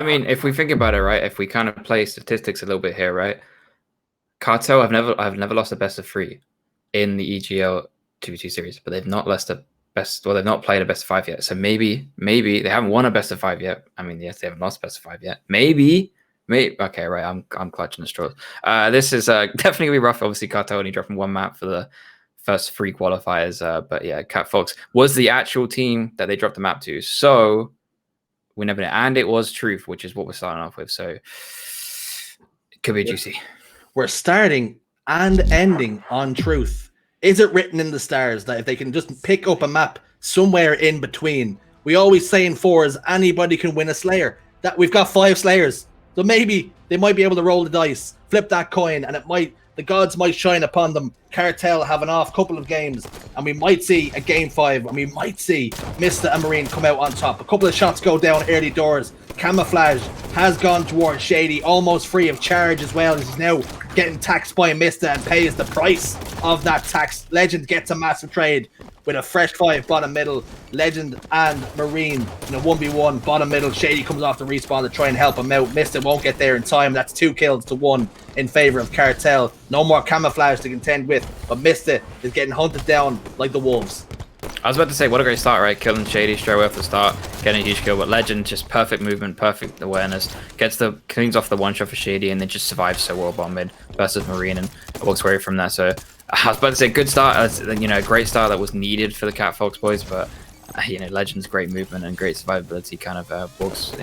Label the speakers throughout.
Speaker 1: I mean, if we think about it, right? If we kind of play statistics a little bit here, right? Cartel, I've never lost a best of three in the EGL 2v2 series, but they've not lost a best. Well, they've not played a best of five yet. So maybe they haven't won a best of five yet. I mean, yes, they haven't lost best of five yet. Maybe. Okay, right. I'm clutching the straws. This is definitely gonna be rough. Obviously, Cartel only dropping one map for the first three qualifiers. But yeah, Cat Fox was the actual team that they dropped the map to. So we never know. And it was Truth, which is what we're starting off with. So it could be juicy.
Speaker 2: We're starting and ending on Truth. Is it written in the stars that if they can just pick up a map somewhere in between? We always say in fours, anybody can win a Slayer. That we've got 5 Slayers. So maybe they might be able to roll the dice, flip that coin, and the gods might shine upon them. Cartel have an off couple of games, and we might see a game 5, and we might see Mr. and Marine come out on top. A couple of shots go down early doors. Camouflage has gone towards Shady, almost free of charge as well, as he's now getting taxed by Mr. and pays the price of that tax. Legend gets a massive trade with a fresh 5 bottom middle. Legend and Marine in a 1v1 bottom middle. Shady comes off the respawn to try and help him out. Mr. won't get there in time. That's 2 kills to 1 in favor of Cartel. No more Camouflage to contend with, but Mr. is getting hunted down like the wolves.
Speaker 1: I was about to say, what a great start, right? Killing Shady straight away off the start, getting a huge kill. But Legend, just perfect movement, perfect awareness, cleans off the one shot for Shady, and then just survives so well bottom mid versus Marine and walks away from that. So I was about to say, good start, a great start that was needed for the Cat Fox boys. But Legend's great movement and great survivability kind of walks,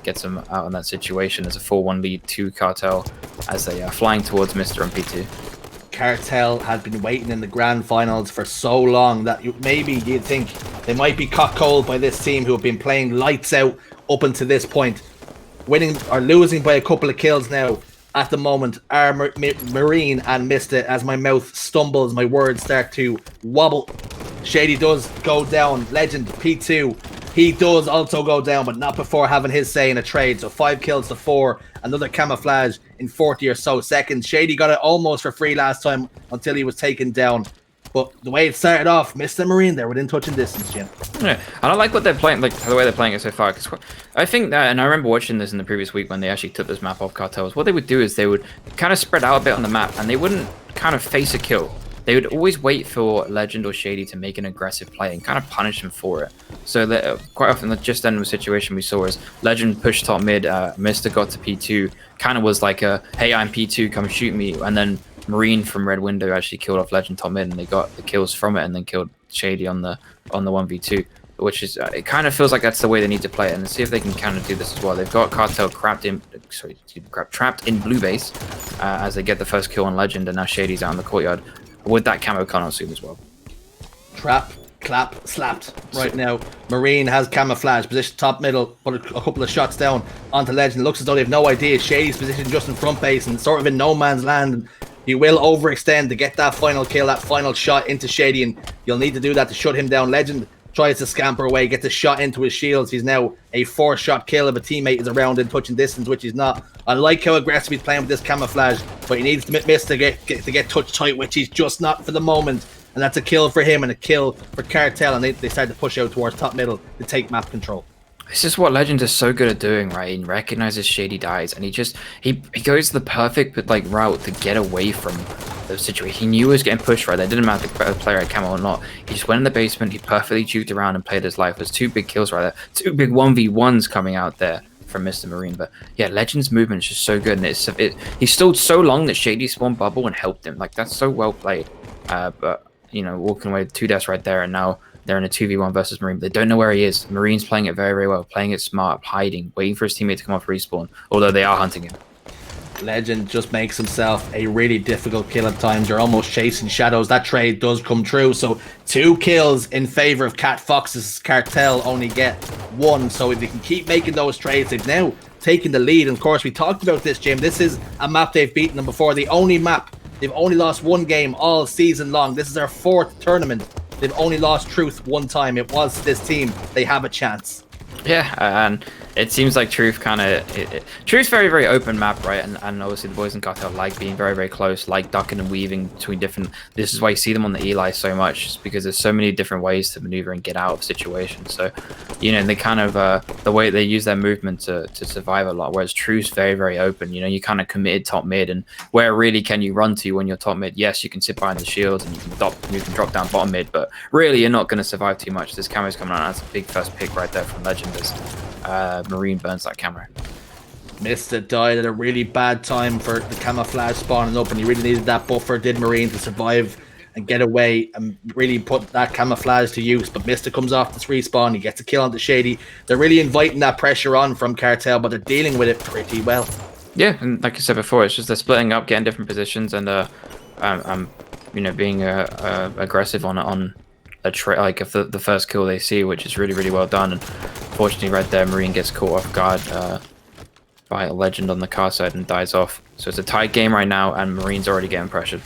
Speaker 1: gets them out in that situation as a 4-1 lead to Cartel as they are flying towards Mr. and P2.
Speaker 2: Cartel had been waiting in the grand finals for so long that maybe you'd think they might be caught cold by this team who have been playing lights out up until this point. Winning or losing by a couple of kills now at the moment are Marine and Mr. As my mouth stumbles, my words start to wobble. Shady does go down. Legend, P2, he does also go down, but not before having his say in a trade. So 5 kills to 4. Another Camouflage in 40 or so seconds. Shady got it almost for free last time until he was taken down. But the way it started off, Mr. Marine there within touching distance, Jim.
Speaker 1: Yeah, I don't like what they're playing, like the way they're playing it so far. Cause I think that, and I remember watching this in the previous week when they actually took this map off Cartels. What they would do is they would kind of spread out a bit on the map, and they wouldn't kind of face a kill. They would always wait for Legend or Shady to make an aggressive play and kind of punish them for it. So that quite often, just then the situation we saw is Legend pushed top mid, Mr. got to P2, kind of was like a, hey, I'm P2, come shoot me. And then Marine from Red Window actually killed off Legend top mid, and they got the kills from it, and then killed Shady on the 1v2, which is, it kind of feels like that's the way they need to play it, and see if they can kind of do this as well. They've got Cartel trapped in blue base as they get the first kill on Legend, and now Shady's out in the courtyard with that camo cannon soon as well.
Speaker 2: Trap, clap, slapped right now. Marine has Camouflage, position top middle, put a couple of shots down onto Legend. Looks as though they have no idea. Shady's position just in front base and sort of in no man's land. He will overextend to get that final kill, that final shot into Shady, and you'll need to do that to shut him down. Legend tries to scamper away, gets a shot into his shields. He's now a 4-shot kill if a teammate is around in touching distance, which he's not. I like how aggressive he's playing with this Camouflage, but he needs to miss to get touch tight, which he's just not for the moment. And that's a kill for him and a kill for Cartel, and they start to push out towards top middle to take map control.
Speaker 1: This is what Legend is so good at doing, right? He recognizes Shady dies, and he goes the perfect route to get away from the situation. He knew he was getting pushed right there. It didn't matter if the player had camo or not. He just went in the basement. He perfectly juked around and played his life. There's 2 big kills right there. 2 big 1v1s coming out there from Mr. Marine. But yeah, Legend's movement is just so good, and he stalled so long that Shady spawned bubble and helped him. Like, that's so well played. But walking away with 2 deaths right there, and now they're in a 2v1 versus Marine. They don't know where he is. Marine's playing it very, very well, playing it smart, hiding, waiting for his teammate to come off respawn, although they are hunting him.
Speaker 2: Legend just makes himself a really difficult kill at times. You're almost chasing shadows. That trade does come true. So 2 kills in favor of Cat Fox's. Cartel only get 1. So if they can keep making those trades, they've now taken the lead. And of course, we talked about this, Jim. This is a map they've beaten them before. The only map. They've only lost 1 game all season long. This is their 4th tournament. They've only lost Truth 1 time. It was this team. They have a chance.
Speaker 1: Yeah, and It seems like Truth kind of Truth's very very open map, right? And obviously the boys in Cartel like being very very close, like ducking and weaving between different. This is why you see them on the Eli so much, just because there's so many different ways to maneuver and get out of situations. So, you know, they kind of the way they use their movement to survive a lot. Whereas Truth's very very open. You know, you kind of committed top mid, and where really can you run to when you're top mid? Yes, you can sit behind the shields and you can drop down bottom mid, but really you're not going to survive too much. This camo's coming on. That's a big first pick right there from Legend. Marine burns that camera.
Speaker 2: Mista died at a really bad time for the camouflage spawning up, and he really needed that buffer, did Marine, to survive and get away and really put that camouflage to use. But Mista comes off this respawn, he gets a kill onto Shady. They're really inviting that pressure on from Cartel, but they're dealing with it pretty well. Yeah,
Speaker 1: and like I said before, it's just they're splitting up, getting different positions, and you know, being aggressive on a like if the first kill they see, which is really really well done. And fortunately, right there, Marine gets caught off guard by a Legend on the car side and dies off. So it's a tight game right now, and Marine's already getting pressured.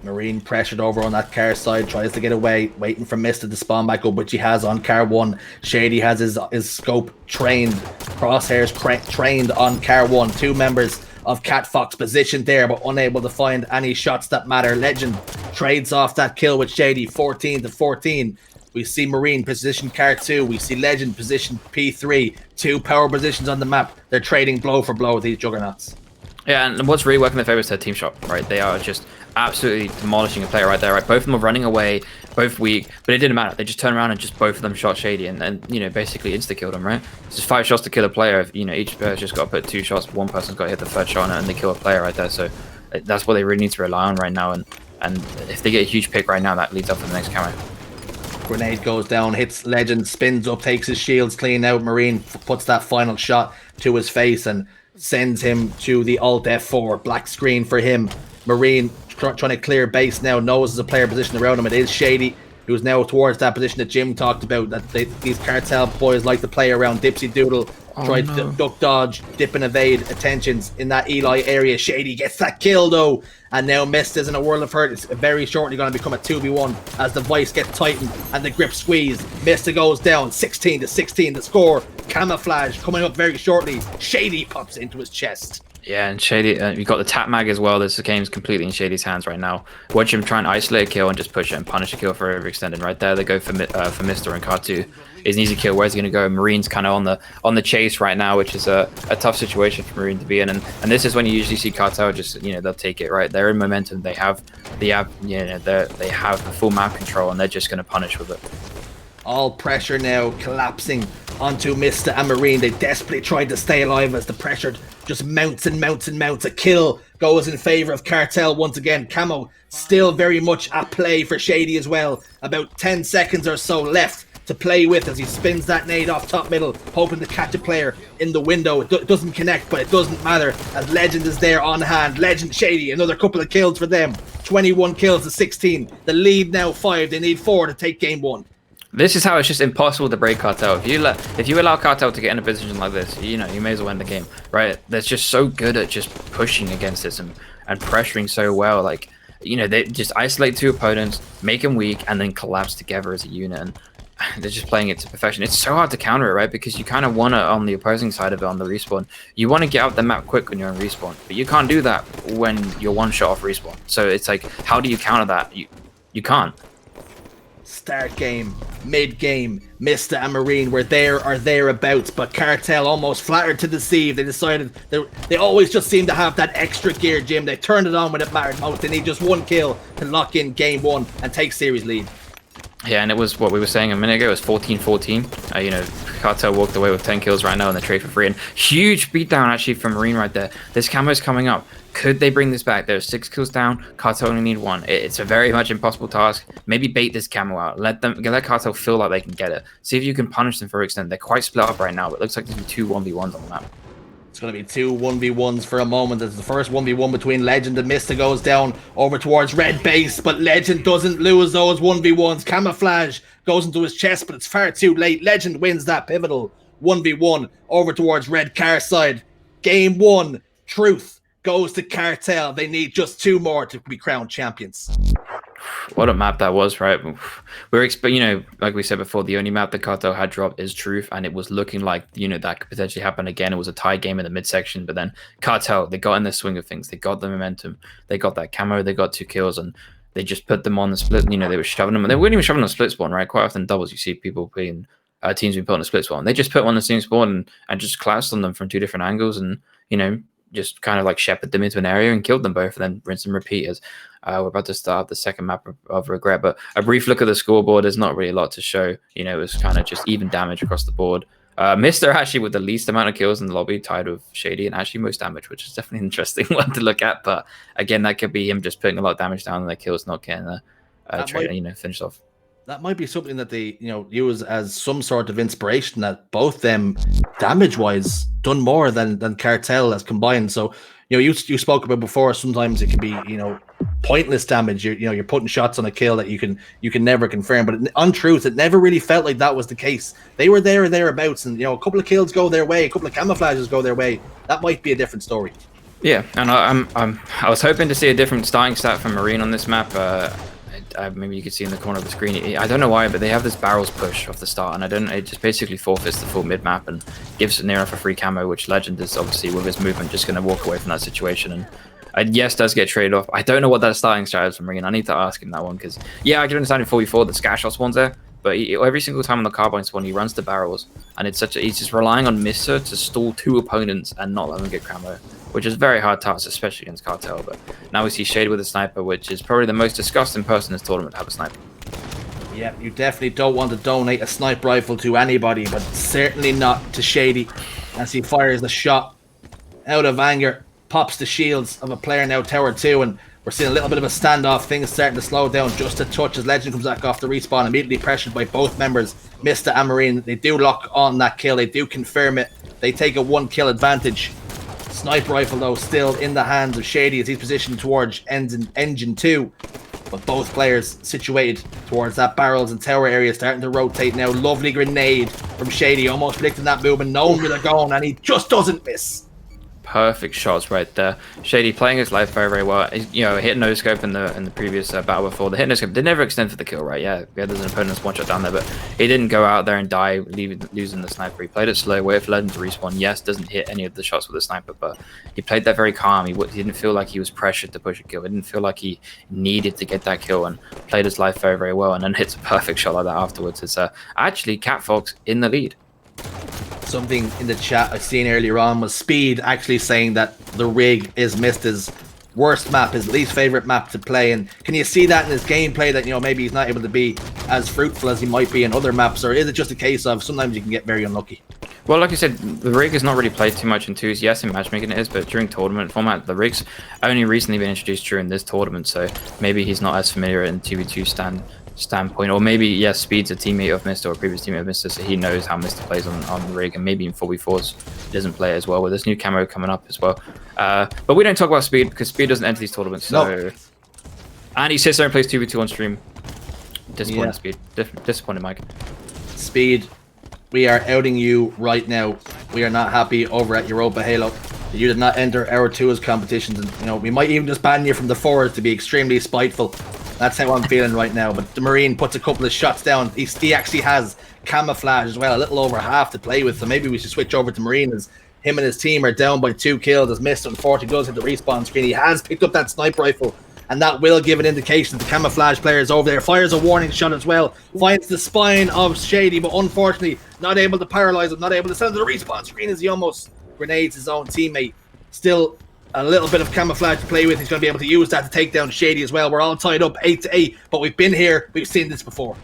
Speaker 1: Marine pressured over on that car side, tries to get away, waiting for Mista to spawn back up, which he has on car 1. Shady has his scope trained, crosshairs trained on car 1. 2 members of Cat Fox positioned there, but unable to find any shots that matter. Legend trades off that kill with Shady, 14-14. We see Marine position car 2. We see Legend position P3. 2 power positions on the map. They're trading blow for blow with these juggernauts. Yeah, and what's really working in their favor is their team shot, right? They are just absolutely demolishing a player right there, right? Both of them are running away, both weak, but it didn't matter. They just turned around and just both of them shot Shady and you know, basically insta-killed him, right? It's just 5 shots to kill a player. You know, each player's just got to put 2 shots. One person's got to hit the 3rd shot and they kill a player right there. So that's what they really need to rely on right now. And if they get a huge pick right now, that leads up to the next camo. Grenade goes down, hits Legend, spins up, takes his shields clean out. Marine puts that final shot to his face and sends him to the Alt F4. Black screen for him. Marine trying to clear base now, knows there's a player position around him. It is Shady, who's now towards that position that Jim talked about, that these Cartel boys like to play around. Dipsy Doodle tried to duck dodge, dip and evade attentions in that Eli area. Shady gets that kill though, and now Mista's in a world of hurt. It's very shortly going to become a 2v1 as the vice gets tightened and the grip squeezed. Mista goes down, 16-16 the score. Camouflage coming up very shortly. Shady pops into his chest. Yeah, and Shady, you got the tap mag as well. This game's completely in Shady's hands right now. Watch him try and isolate a kill and just push it and punish a kill for overextending. Right there, they go for Mista and Car 2. Is an easy kill. Where's he going to go? Marine's kind of on the chase right now, which is a tough situation for Marine to be in. And this is when you usually see Cartel just, you know, they'll take it, right? They're in momentum. They have they have the full map control, and they're just going to punish with it. All pressure now collapsing onto Mista and Marine. They desperately tried to stay alive as the pressure just mounts and mounts and mounts. A kill goes in favor of Cartel once again. Camo still very much at play for Shady as well. About 10 seconds or so left to play with as he spins that nade off top middle, hoping to catch a player in the window. It doesn't connect, but it doesn't matter as Legend is there on hand. Legend, Shady, another couple of kills for them. 21 kills to 16. The lead now 5. They need 4 to take game 1. This is how it's just impossible to break Cartel. If you allow Cartel to get in a position like this, you know, you may as well end the game, right? They're just so good at just pushing against this and pressuring so well. Like, you know, they just isolate 2 opponents, make them weak, and then collapse together as a unit. And they're just playing it to perfection. It's so hard to counter it, right? Because you kind of want to, on the opposing side of it, on the respawn, you want to get out the map quick when you're on respawn, but you can't do that when you're 1 shot off respawn. So it's like, how do you counter that? You can't. Start game, mid game, Mista and Marine were there or thereabouts, but Cartel almost flattered to deceive. They decided they always just seem to have that extra gear, Jim. They turned it on when it mattered most. They need just 1 kill to lock in game 1 and take series lead. Yeah, and it was what we were saying a minute ago. It was 14-14. You know, Cartel walked away with 10 kills right now in the trade for free, and huge beatdown actually from Marine right there. This camo's coming up. Could they bring this back? There's 6 kills down. Cartel only need 1. It's a very much impossible task. Maybe bait this camo out. Let Cartel feel like they can get it. See if you can punish them for extent. They're quite split up right now, but it looks like there's 2 1v1s on the map. It's going to be 2 1v1s for a moment. As the first 1v1 between Legend and Mista goes down over towards red base, but Legend doesn't lose those 1v1s. Camouflage goes into his chest, but it's far too late. Legend wins that pivotal 1v1 over towards red car side. Game 1, Truth goes to Cartel. They need just 2 more to be crowned champions. What a map that was, right? Like we said before, the only map the Cartel had dropped is Truth, and it was looking like, that could potentially happen again. It was a tie game in the midsection, but then Cartel, they got in the swing of things. They got the momentum. They got that camo. They got 2 kills, and they just put them on the split. They were shoving them. And they weren't even shoving on the split spawn, right? Quite often doubles, you see people being teams being put on a split spawn. They just put one on the same spawn and just collapsed on them from 2 different angles, and just kind of like shepherded them into an area and killed them both, and then rinse and repeat as we're about to start the second map of Regret. But a brief look at the scoreboard, there's not really a lot to show. It was kind of just even damage across the board. Mister actually with the least amount of kills in the lobby, tied with Shady, and actually most damage, which is definitely an interesting one to look at. But again, that could be him just putting a lot of damage down and their kills not getting finished off.
Speaker 2: That might be something that they, use as some sort of inspiration, that both them damage-wise done more than Cartel as combined. So, you spoke about before, sometimes it can be, pointless damage. You're putting shots on a kill that you can never confirm. But on Truth, it never really felt like that was the case. They were there or thereabouts, and a couple of kills go their way, a couple of camouflages go their way. That might be a different story.
Speaker 1: Yeah, and I was hoping to see a different starting stat from Marine on this map. Maybe you could see in the corner of the screen. I don't know why, but they have this barrels push off the start, and it just basically forfeits the full mid map and gives near enough a free camo, which Legend is obviously with his movement just going to walk away from that situation. And yes, does get traded off. I don't know what that starting strat is from Marine. I need to ask him that one, because I can understand in 4v4 the scat shot spawns there, but every single time on the carbine spawn he runs the barrels, and he's just relying on Mister to stall 2 opponents and not let them get camo, which is very hard task, especially against Cartel. But now we see Shade with a sniper, which is probably the most disgusting person in this tournament to have a sniper.
Speaker 2: Yeah, you definitely don't want to donate a sniper rifle to anybody, but certainly not to Shady, as he fires the shot out of anger, pops the shields of a player now tower 2, and we're seeing a little bit of a standoff. Things starting to slow down just a touch as Legend comes back off the respawn, immediately pressured by both members, Mista and Marine. They do lock on that kill, they do confirm it, they take a 1 kill advantage. Sniper rifle though still in the hands of Shady as he's positioned towards engine 2, but both players situated towards that barrels and tower area, starting to rotate now. Lovely grenade from Shady, almost predicting that movement, knowing where they're going, and he just doesn't miss.
Speaker 1: Perfect shots right there. Shady playing his life very, very well. Hit no scope in the previous battle before. The hit no scope did never extend for the kill, right? Yeah, there's an opponent's one shot down there, but he didn't go out there and die, losing the sniper. He played it slow, waited for Legend to respawn. Yes, doesn't hit any of the shots with the sniper, but he played that very calm. He didn't feel like he was pressured to push a kill. He didn't feel like he needed to get that kill, and played his life very, very well, and then hits a perfect shot like that afterwards. It's actually Cat Focks in the lead.
Speaker 2: Something in the chat I seen earlier on was Speed actually saying that the rig is Mista's worst map, his least favorite map to play. And can you see that in his gameplay, that maybe he's not able to be as fruitful as he might be in other maps, or is it just a case of sometimes you can get very unlucky?
Speaker 1: Well, like I said, the rig is not really played too much in 2s. Yes, in matchmaking it is, but during tournament format, the rig's only recently been introduced during this tournament, so maybe he's not as familiar in 2v2 standpoint, or maybe yes, Speed's a teammate of Mister or a previous teammate of Mister, so he knows how Mister plays on the rig, and maybe in 4v4s he doesn't play as well, with this new camo coming up as well. But we don't talk about Speed because Speed doesn't enter these tournaments, so no. And he sits there and plays 2v2 on stream. Disappointed, yeah. Speed. Disappointed, Mike.
Speaker 2: Speed, we are outing you right now. We are not happy over at Europa Halo. You did not enter our 2s competitions, and we might even just ban you from the 4s to be extremely spiteful. That's how I'm feeling right now. But the Marine puts a couple of shots down. He actually has camouflage as well, a little over half to play with, so maybe we should switch over to Marine, as him and his team are down by 2 kills, as Mist unfortunately does hit the respawn screen. He has picked up that sniper rifle, and that will give an indication that the camouflage player is over there. Fires a warning shot as well, finds the spine of Shady, but unfortunately not able to paralyze him, not able to send him to the respawn screen as he almost grenades his own teammate. Still a little bit of camouflage to play with. He's going to be able to use that to take down Shady as well. We're all tied up 8-8, but we've been here, we've seen this before.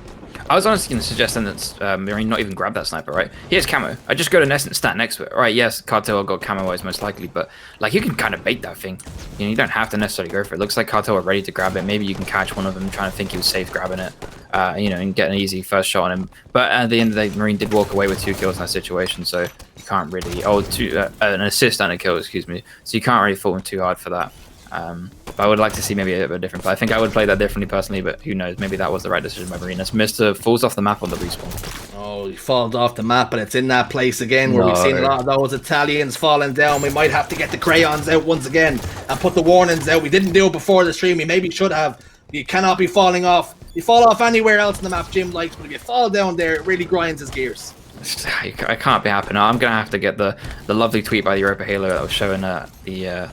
Speaker 1: I was honestly going to suggest then that Marine not even grab that sniper, right? He has camo. I just go to Nest and stand next to it. Right, yes, Cartel got camo-wise most likely, but like you can kind of bait that thing. You don't have to necessarily go for it. Looks like Cartel are ready to grab it. Maybe you can catch one of them trying to think he was safe grabbing it, and get an easy first shot on him. But at the end of the day, Marine did walk away with 2 kills in that situation, so you can't really... an assist and a kill, excuse me. So you can't really fault him too hard for that. But I would like to see maybe a bit of a different play. I think I would play that differently personally, but who knows? Maybe that was the right decision by Marine. As Mister falls off the map on the respawn.
Speaker 2: Oh, he falls off the map, but it's in that place again where we've seen a lot of those Italians falling down. We might have to get the crayons out once again and put the warnings out. We didn't do it before the stream. We maybe should have. You cannot be falling off. You fall off anywhere else in the map Jim likes, but if you fall down there, it really grinds his gears.
Speaker 1: I can't be happy now. I'm gonna have to get the lovely tweet by the Europa Halo that was showing the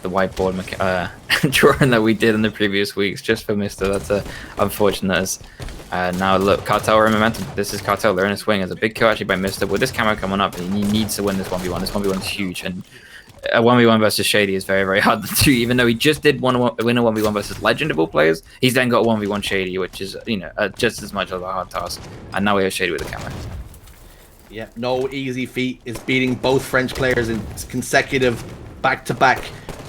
Speaker 1: whiteboard drawing that we did in the previous weeks just for Mister. That's unfortunate. Now look, Cartel are in momentum. This is Cartel. They're in a swing. There's a big kill actually by Mister. With this camo coming up, he needs to win this 1v1. This 1v1 is huge, and a 1v1 versus Shady is very, very hard to do. Even though he just did win a 1v1 versus legendable players, he's then got a 1v1 Shady, which is just as much of a hard task. And now we have Shady with the camo.
Speaker 2: Yeah, no easy feat is beating both French players in consecutive back-to-back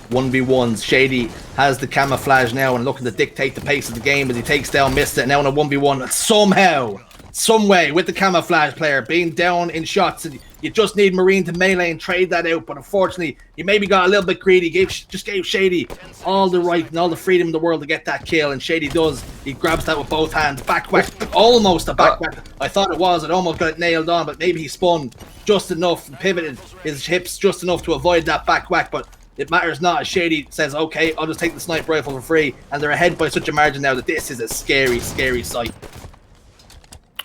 Speaker 2: 1v1s. Shady has the camouflage now and looking to dictate the pace of the game as he takes down Mista. Now in a 1v1, somehow, some way, with the camouflage player being down in shots, and you just need Marine to melee and trade that out. But unfortunately, he maybe got a little bit greedy. Just gave Shady all the right and all the freedom in the world to get that kill, and Shady does. He grabs that with both hands, back whack, almost a back whack. I thought it was. It almost got it nailed on, but maybe he spun just enough and pivoted his hips just enough to avoid that back whack. But it matters not, as Shady says, okay, I'll just take the sniper rifle for free, and they're ahead by such a margin now that this is a scary, scary sight.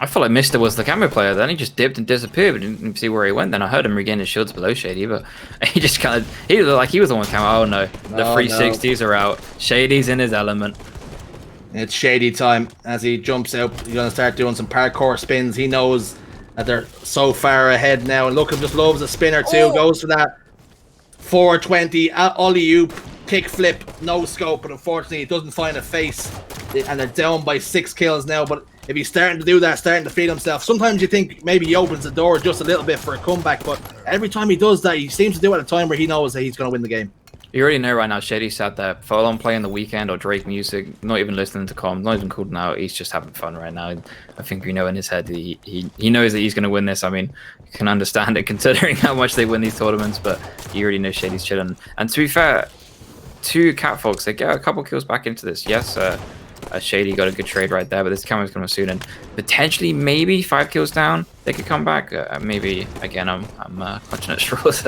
Speaker 1: I felt like Mister was the camo player. Then he just dipped and disappeared. We didn't see where he went. Then I heard him regain his shields below Shady, but he just kind of, he looked like he was the one camo. Oh no, the 360s are out. Shady's in his element.
Speaker 2: It's Shady time as he jumps out. He's going to start doing some parkour spins. He knows that they're so far ahead now. And look, him just loves a spinner too. Goes for that 420 ollie-oop, kick flip, no scope, but unfortunately he doesn't find a face. And they're down by 6 kills now, but if he's starting to do that, starting to feed himself, sometimes you think maybe he opens the door just a little bit for a comeback, but every time he does that, he seems to do it at a time where he knows that he's going to win the game.
Speaker 1: You already know right now, Shady sat there, full on playing the Weekend or Drake music, not even listening to comms, not even cooling out. He's just having fun right now. I think we know in his head he knows that he's going to win this. I mean, you can understand it considering how much they win these tournaments, but you already know Shady's chilling. And to be fair, to Fox, they get a couple kills back into this. Yes, Shady got a good trade right there, but this camo's coming soon, and potentially maybe 5 kills down, they could come back. Maybe again, I'm clutching at straws.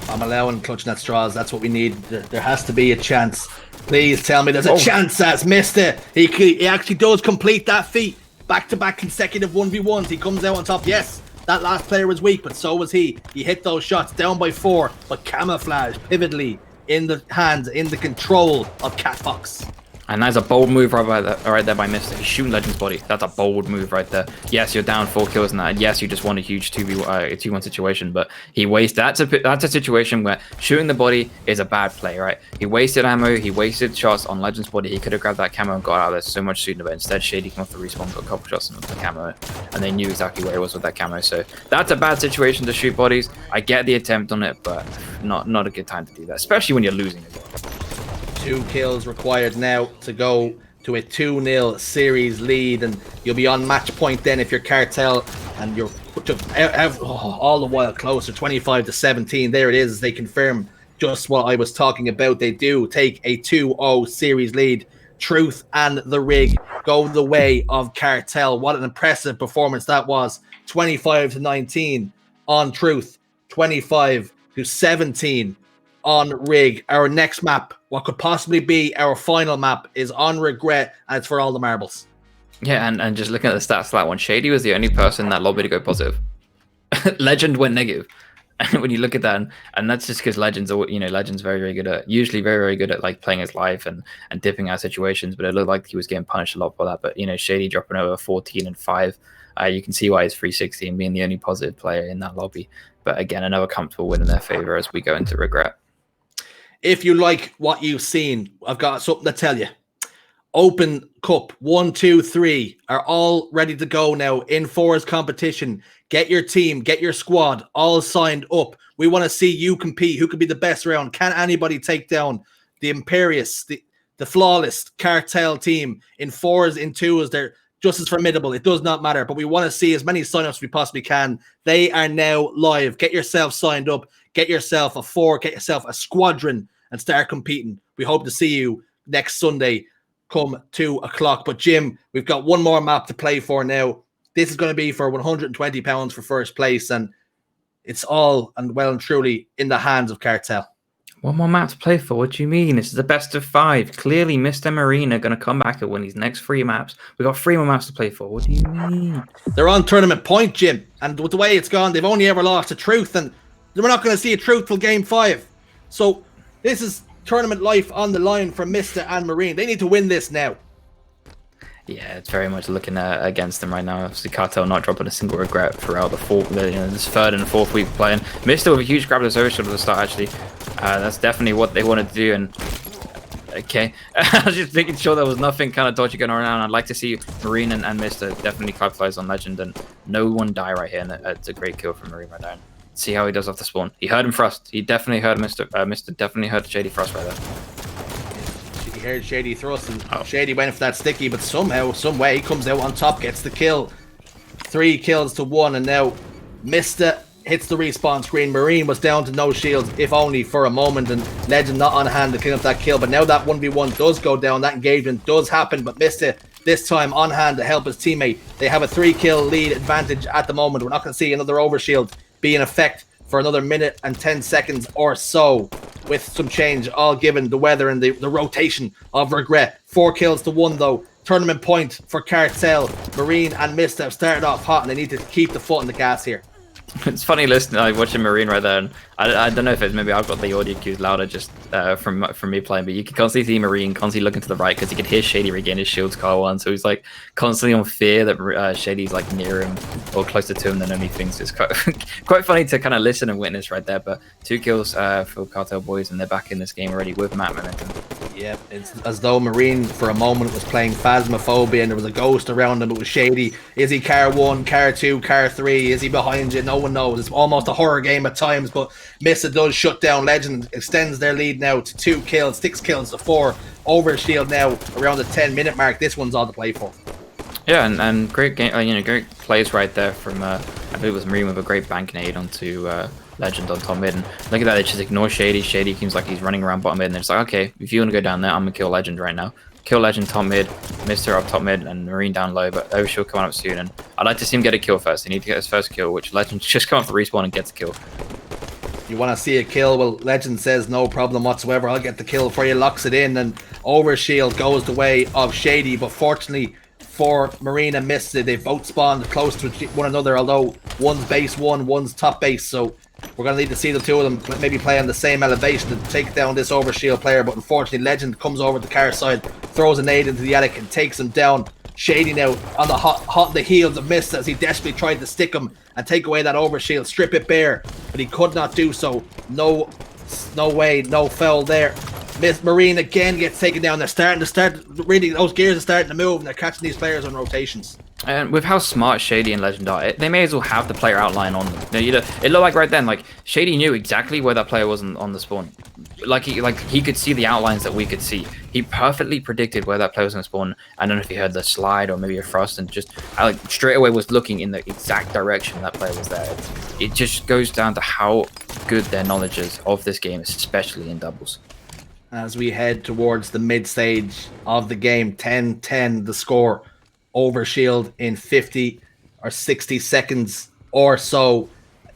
Speaker 2: I'm allowing clutching at straws. That's what we need. There has to be a chance. Please tell me there's a chance. That's missed it. He actually does complete that feat. Back-to-back consecutive 1v1s. He comes out on top. Yes, that last player was weak, but so was he. He hit those shots down by 4, but camouflage pivotally in the hands, in the control of Fox.
Speaker 1: And that's a bold move right there by Mister. He's shooting Legend's body. That's a bold move right there. Yes, you're down 4 kills in that. And yes, you just won a huge 2v1 situation. But he wasted. That's a situation where shooting the body is a bad play, right? He wasted ammo. He wasted shots on Legend's body. He could have grabbed that camo and got out of there so much sooner. But instead, Shady came off the respawn, got a couple shots on the camo, and they knew exactly where he was with that camo. So that's a bad situation to shoot bodies. I get the attempt on it, but not a good time to do that, especially when you're losing as well.
Speaker 2: 2 kills required now to go to a 2-0 series lead, and you'll be on match point then if you're Cartel, and you're all the while closer, 25-17. There it is. They confirm just what I was talking about. They do take a 2-0 series lead. Truth and the Rig go the way of Cartel. What an impressive performance that was. 25-19 on Truth, 25-17 on Rig. Our next map, what could possibly be our final map, is on Regret, and it's for all the marbles.
Speaker 1: Yeah, and just looking at the stats for that one, Shady was the only person in that lobby to go positive. Legend went negative. And when you look at that, and that's just because Legend's very, very good at, usually very, very good at like playing his life and dipping out situations, but it looked like he was getting punished a lot for that. But Shady dropping over 14 and 5. You can see why he's 360 and being the only positive player in that lobby. But again, another comfortable win in their favor as we go into Regret.
Speaker 2: If you like what you've seen, I've got something to tell you. Open Cup 1, 2, 3 are all ready to go now in Forest competition. Get your team, get your squad all signed up. We want to see you compete. Who could be the best around? Can anybody take down the Imperious, the flawless Cartel team in 4s, in 2s? They're just as formidable. It does not matter, but we want to see as many signups as we possibly can. They are now live. Get yourself signed up. Get yourself a 4. Get yourself a squadron and start competing. We hope to see you next Sunday come 2 o'clock. But Jim, we've got one more map to play for now. This is going to be for £120 for first place, and it's all and well and truly in the hands of Cartel.
Speaker 1: One more map to play for. What do you mean? This is the best of 5. Clearly, Mr. Marine are going to come back and win these next 3 maps. We got 3 more maps to play for. What do you mean?
Speaker 2: They're on tournament point, Jim, and with the way it's gone, they've only ever lost to Truth, and we're not going to see a Truth till game 5. So this is tournament life on the line for Mr. and Marine. They need to win this now.
Speaker 1: Yeah, it's very much looking against them right now. Obviously, Cartel not dropping a single regret throughout this 3rd and 4th week playing. Mr. with a huge grab of the overshield at the start, actually. That's definitely what they wanted to do. And okay, I was just making sure there was nothing kind of dodgy going around. I'd like to see Marine and Mr. definitely capitalize on Legend and no one die right here. And it's a great kill from Marine right there. See how he does off the spawn. He heard him Frost. He definitely heard Mr. Mr. definitely heard Shady Frost right there.
Speaker 2: He heard Shady thrust, and Shady went for that sticky, but somehow, some way, he comes out on top, gets the kill. 3 kills to 1, and now Mr. hits the respawn screen. Marine was down to no shields, if only for a moment, and Legend not on hand to clean up that kill. But now that 1v1 does go down, that engagement does happen, but Mr. this time on hand to help his teammate. They have a 3-kill lead advantage at the moment. We're not going to see another overshield be in effect for another minute and 10 seconds or so, with some change, all given the weather and the rotation of regret. 4 kills to 1 though. Tournament point for Cartel. Marine and Mr. have started off hot, and they need to keep the foot on the gas here.
Speaker 1: It's funny listening, watching Marine right there, and I don't know if it's maybe I've got the audio cues louder just from me playing, but you can constantly see Marine constantly looking to the right because he can hear Shady regain his shields car 1, so he's like constantly on fear that Shady's like near him or closer to him than anything. So it's quite funny to kind of listen and witness right there. But 2 kills for Cartel boys, and they're back in this game already with map momentum.
Speaker 2: Yeah, it's as though Marine for a moment was playing Phasmophobia and there was a ghost around him. It was Shady. Is he car 1, car 2, car 3? Is he behind you? No one knows. It's almost a horror game at times, but Missa does shut down Legend, extends their lead now to 2 kills, 6 kills to 4. Overshield now around the 10-minute mark. This one's all to play for.
Speaker 1: Yeah, and great game, great plays right there from I believe it was Marine with a great bank nade onto Legend on top mid, and look at that, they just ignore Shady. Shady seems like he's running around bottom mid, and it's like, okay, if you want to go down there, I'm gonna kill Legend right now. Kill Legend top mid, Mr. up top mid, and Marine down low, but Overshield coming up soon, and I'd like to see him get a kill first. He needs to get his first kill, which Legend just come off the respawn and gets a kill.
Speaker 2: You want to see a kill? Well, Legend says no problem whatsoever. I'll get the kill for you, locks it in, and Overshield goes the way of Shady, but fortunately for Marine and Mr., they both spawned close to one another, although one's base 1, one's top base, so we're going to need to see the 2 of them maybe play on the same elevation to take down this Overshield player. But unfortunately, Legend comes over the car side, throws a nade into the attic and takes him down. Shady now on the hot the heels of Mist as he desperately tried to stick him and take away that Overshield, strip it bare, but he could not do so. No way, no foul there. Miss Marine again gets taken down. They're really, those gears are starting to move, and they're catching these players on rotations. And
Speaker 1: with how smart Shady and Legend are, they may as well have the player outline on them. It looked like right then, like Shady knew exactly where that player was on the spawn. Like he could see the outlines that we could see. He perfectly predicted where that player was going to spawn. I don't know if he heard the slide or maybe a frost, and just straight away was looking in the exact direction that player was there. It just goes down to how good their knowledge is of this game, especially in doubles.
Speaker 2: As we head towards the mid stage of the game, 10-10 the score. Overshield in 50 or 60 seconds or so.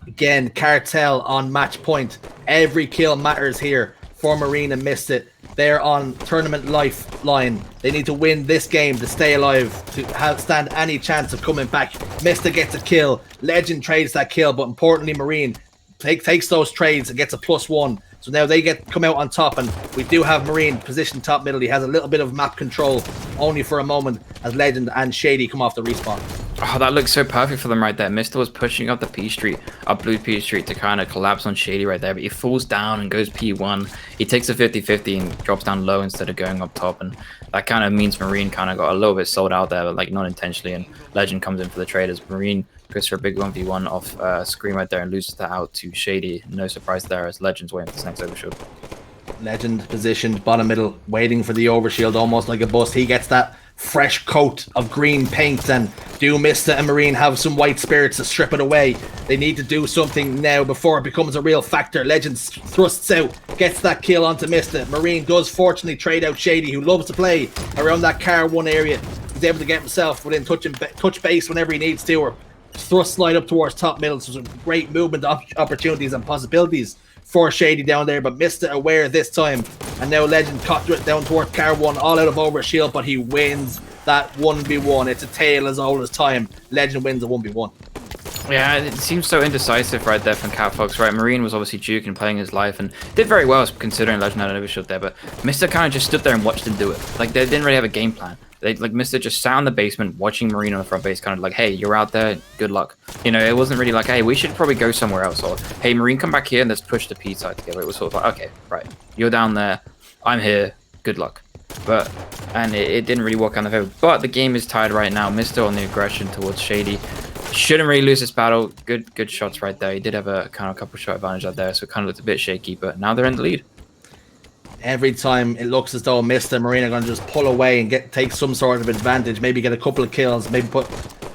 Speaker 2: Again, Cartel on match point. Every kill matters here for Marine and Missed It. They're on tournament lifeline. They need to win this game to stay alive, to stand any chance of coming back. Missed It gets a kill. Legend trades that kill, but importantly, Marine takes those trades and gets a +1. So now they come out on top, and we do have Marine positioned top middle. He has a little bit of map control only for a moment as Legend and Shady come off the respawn.
Speaker 1: Oh, that looks so perfect for them right there. Mister was pushing up the P Street, up Blue P Street to kind of collapse on Shady right there, but he falls down and goes P1. He takes a 50-50 and drops down low instead of going up top, and that kind of means Marine kind of got a little bit sold out there, but like not intentionally, and Legend comes in for the trade as Marine goes for a big 1v1 off screen right there and loses that out to Shady. No surprise there as Legend's waiting for this next overshield.
Speaker 2: Legend positioned bottom middle, waiting for the overshield almost like a bust. He gets that fresh coat of green paint, and do Mista and Marine have some white spirits to strip it away? They need to do something now before it becomes a real factor. Legend thrusts out, gets that kill onto Mista. Marine does fortunately trade out Shady, who loves to play around that car 1 area. He's able to get himself within touch base whenever he needs to, or thrust slide up towards top middle, so some great movement opportunities and possibilities for Shady down there, but missed it aware this time. And now Legend caught it down towards Car 1, all out of over shield, but he wins that 1v1. It's a tale as old as time. Legend wins a 1v1.
Speaker 1: Yeah, it seems so indecisive right there from Cat Fox, right? Marine was obviously juking, playing his life, and did very well considering Legend had an overshield there, but Mr. kind of just stood there and watched him do it. Like, they didn't really have a game plan. Mr. just sat in the basement watching Marine on the front base, kind of like, hey, you're out there, good luck. You know, it wasn't really like, hey, we should probably go somewhere else, or hey, Marine, come back here and let's push the P side together. It was sort of like, okay, right, you're down there, I'm here, good luck. And it didn't really work out in the favor. But the game is tied right now. Mr. on the aggression towards Shady. Shouldn't really lose this battle. Good shots right there. He did have a couple shot advantage out there, so it kind of looked a bit shaky, but now they're in the lead.
Speaker 2: Every time it looks as though Mr. Marine are going to just pull away and take some sort of advantage, maybe get a couple of kills, maybe put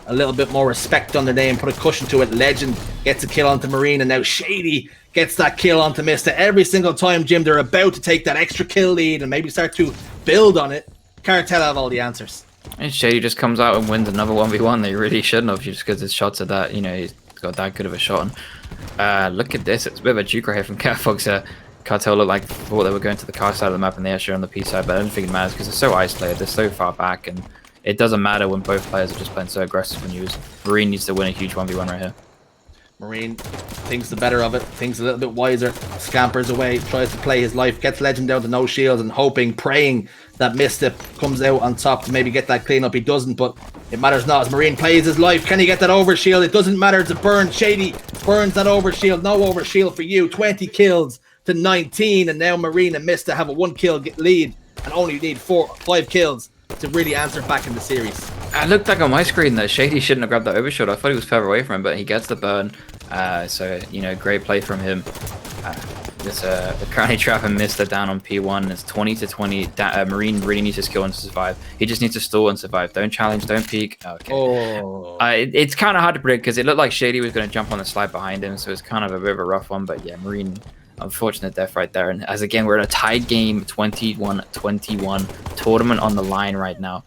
Speaker 2: a little bit more respect on their name, put a cushion to it. Legend gets a kill onto Marine, and now Shady gets that kill onto Mr. Every single time, Jim, they're about to take that extra kill lead and maybe start to build on it. Cartel have all the answers.
Speaker 1: And Shady just comes out and wins another 1v1. They really shouldn't have, just because his shots are that, you know, he's got that good of a shot. And look at this. It's a bit of a juke right here from Cat Fox. Cartel looked like thought they were going to the car side of the map and they actually on the P side, but I don't think it matters because they're so isolated, they're so far back, and it doesn't matter when both players are just playing so aggressive and use. Marine needs to win a huge 1v1 right here.
Speaker 2: Marine thinks the better of it, thinks a little bit wiser, scampers away, tries to play his life, gets Legend down to no shields and hoping, praying that Misstep comes out on top to maybe get that cleanup. He doesn't, but it matters not as Marine plays his life. Can he get that overshield? It doesn't matter. It's a burn. Shady burns that overshield. No overshield for you. 20 kills to 19, and now Marine and Mista have a 1 kill lead and only need 5 kills to really answer back in the series.
Speaker 1: It looked like on my screen that Shady shouldn't have grabbed that overshield. I thought he was further away from him, but he gets the burn. So, you know, great play from him. There's currently trapping Mista down on P1. It's 20 to 20. Marine really needs to skill and survive. He just needs to stall and survive. Don't challenge, don't peek. Okay.
Speaker 2: Oh.
Speaker 1: It's kind of hard to predict because it looked like Shady was going to jump on the slide behind him, so it's kind of a bit of a rough one. But yeah, Marine, unfortunate death right there. And as again, we're in a tied game, 21-21, tournament on the line right now.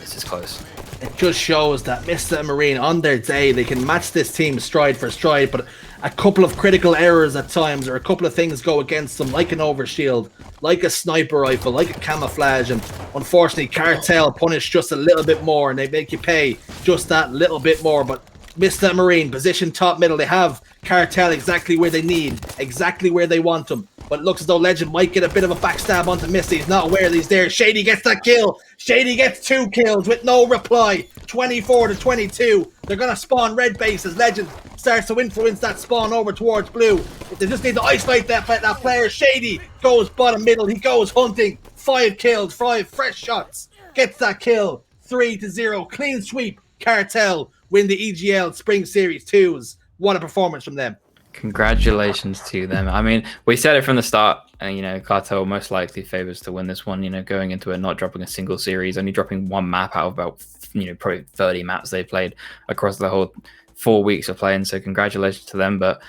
Speaker 1: This is close.
Speaker 2: It just shows that Mista and Marine on their day, they can match this team stride for stride, but a couple of critical errors at times, or a couple of things go against them, like an overshield, like a sniper rifle, like a camouflage, and unfortunately Cartel punish just a little bit more, and they make you pay just that little bit more. But Mista and Marine, position top middle, they have Cartel exactly where they need, exactly where they want them. But it looks as though Legend might get a bit of a backstab onto Misty. He's not aware that he's there. Shady gets that kill. Shady gets 2 kills with no reply. 24 to 22. They're going to spawn red base as Legend starts to influence that spawn over towards blue. If they just need to isolate that player, Shady goes bottom middle. He goes hunting. 5 kills, 5 fresh shots. Gets that kill. 3-0. Clean sweep. Cartel win the EGL Spring Series 2s. What a performance from them.
Speaker 1: Congratulations to them. I mean, we said it from the start, and you know, Cartel most likely favors to win this one, you know, going into it, not dropping a single series, only dropping 1 map out of about, you know, probably 30 maps they played across the whole 4 weeks of playing. So congratulations to them. But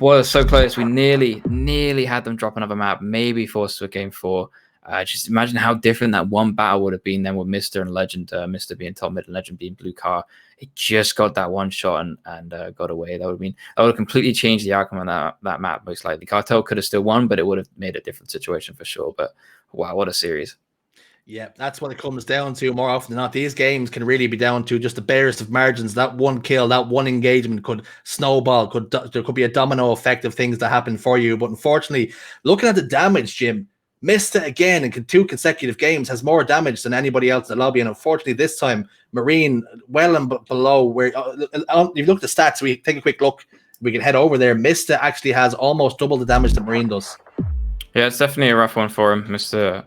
Speaker 1: well, so close. We nearly had them drop another map, maybe forced to a game 4. Just imagine how different that one battle would have been then with Mr. and Legend, Mr. being top mid and Legend being blue car. He just got that one shot and got away. That would have completely changed the outcome on that map, most likely. Cartel could have still won, but it would have made a different situation for sure. But wow, what a series.
Speaker 2: Yeah, that's what it comes down to more often than not. These games can really be down to just the barest of margins. That 1 kill, that 1 engagement could snowball. There could be a domino effect of things that happen for you. But unfortunately, looking at the damage, Jim, Mista again in 2 consecutive games has more damage than anybody else in the lobby, and unfortunately this time Marine well and below where if you look at the stats, we take a quick look, we can head over there. Mista actually has almost double the damage that Marine does. Yeah,
Speaker 1: it's definitely a rough one for him. Mista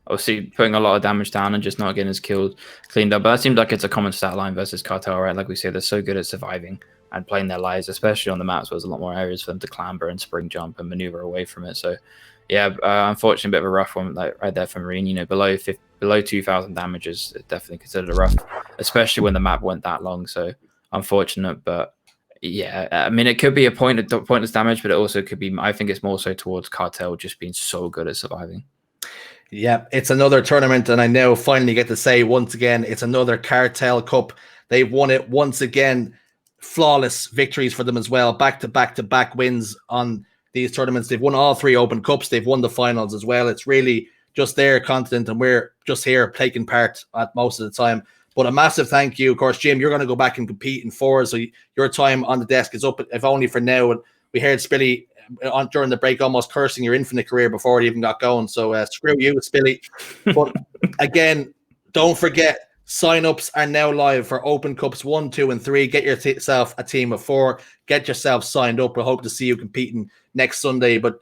Speaker 1: obviously putting a lot of damage down and just not getting his kills cleaned up, but that seems like it's a common stat line versus Cartel, right? Like we say, they're so good at surviving and playing their lives, especially on the maps where there's a lot more areas for them to clamber and spring jump and maneuver away from it. So yeah, unfortunately, a bit of a rough one, like right there for Marine. You know, below 2,000 damage is definitely considered a rough, especially when the map went that long. So unfortunate, but yeah, I mean, it could be a pointless damage, but it also could be. I think it's more so towards Cartel just being so good at surviving.
Speaker 2: Yeah, it's another tournament, and I now finally get to say once again, it's another Cartel Cup. They've won it once again. Flawless victories for them as well. Back-to-back wins on these tournaments. They've won all 3 Open Cups. They've won the finals as well. It's really just their continent, and we're just here taking part at most of the time. But a massive thank you. Of course, Jim, you're going to go back and compete in 4, so your time on the desk is up, if only for now. And we heard Spilly during the break almost cursing your Infinite career before it even got going. So screw you, Spilly. But again, don't forget, sign-ups are now live for Open Cups 1, 2, and 3. Get yourself a team of 4. Get yourself signed up. We hope to see you competing next Sunday. But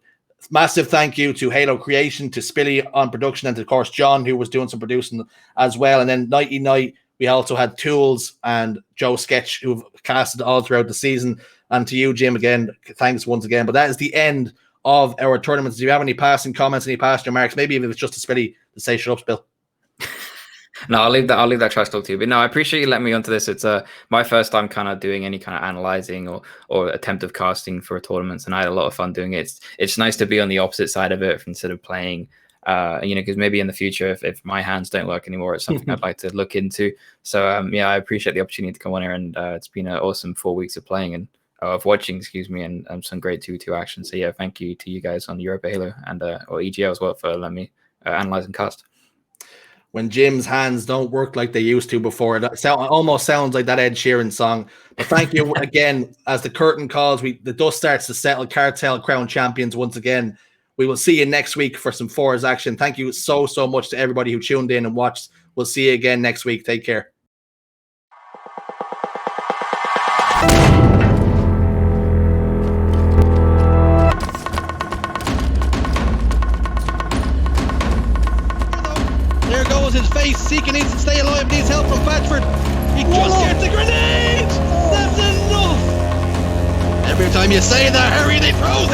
Speaker 2: massive thank you to Halo Creation, to Spilly on production, and to, of course, John, who was doing some producing as well. And then Nighty Night, we also had Tools and Joe Sketch, who've casted all throughout the season. And to you, Jim, again, thanks once again. But that is the end of our tournaments. Do you have any passing comments, any passing remarks? Maybe if it was just a Spilly to say, shut up, Spill.
Speaker 1: No, I'll leave that trash talk to you. But no, I appreciate you letting me onto this. It's my first time kind of doing any kind of analyzing or attempt of casting for tournaments, and I had a lot of fun doing it. It's nice to be on the opposite side of it instead of playing. Because maybe in the future, if my hands don't work anymore, it's something I'd like to look into. So I appreciate the opportunity to come on here, and it's been an awesome 4 weeks of playing and of watching, and some great 2v2 action. So yeah, thank you to you guys on Europa Halo and or EGL as well for letting me analyze and cast.
Speaker 2: When Jim's hands don't work like they used to before, that almost sounds like that Ed Sheeran song. But thank you again. As the curtain calls, the dust starts to settle. Cartel crown champions once again. We will see you next week for some Fours action. Thank you so much to everybody who tuned in and watched. We'll see you again next week. Take care.
Speaker 3: There goes his face. Seeker needs to stay alive. Needs help from Batford. He just gets a grenade. That's enough. Every time you say that, Harry, they throw